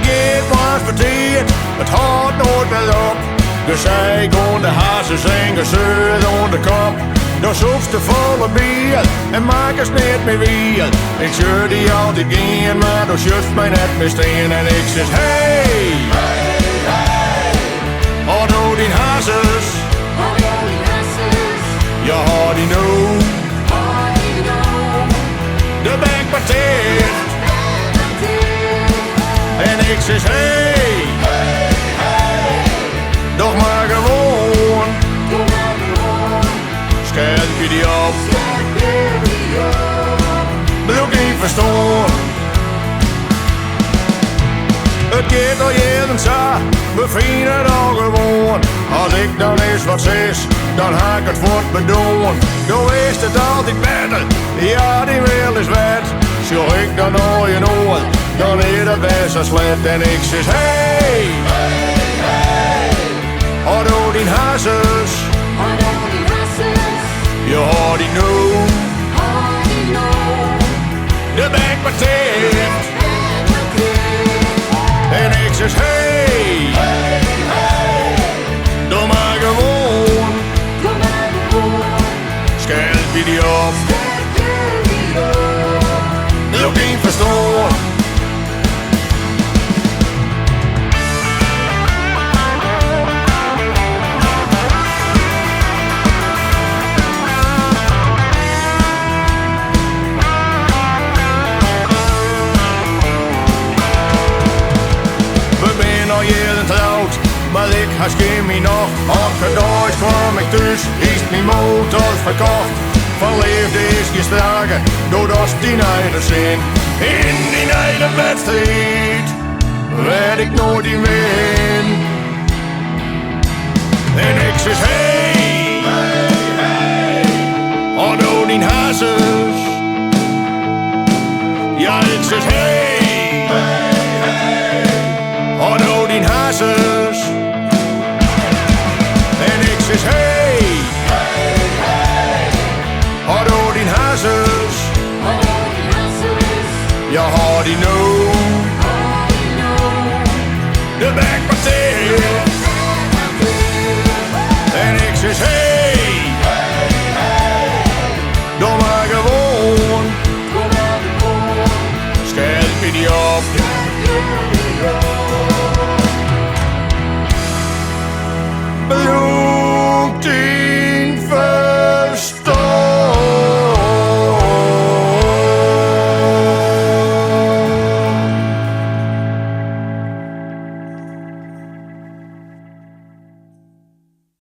gik was verteerd, het hart nooit meer op. Gezeik onder hazes en gezeur onder kop. Dan zoefst de volle bier en maak eens net meer weer. Ik zeur die altijd gaan, maar dan schuft mij net meer steen. En ik zeg hey, hey, hey. Oh, doe die hazes, ja, hoor die nu. De bank parteert. En ik zeg hey, hey, hey. Doch maar gewoon. Scherp je die op. Wil ik niet verstaan. Het gaat al jeden zo, we vinden het al gewoon. Als ik dan eens wat zeg, dan haak ik het woord bedoelen. Dan is het altijd beter, ja die wil is wet. Zo ik dan al je oor, dan is het best zo slecht. En ik zeg hey, hey, hey. Oh, doe die hazes, je hoort die nu. De bank parteert. En ik zeg hey, hey, hey. Doe maar gewoon. Scherp je die op. Wil ik niet verstaan. Maar ik haast me nog. Opgedooid kwam ik thuis, is mijn motor verkocht. Van leefde is geslagen, doordat die nijden zin. In die nijden wedstrijd werd ik nooit in win. En ik zeg hey, hey, hey. Oh, doe die hazes. Ja, ik zeg hey, hey, hey. Oh, doe die hazes.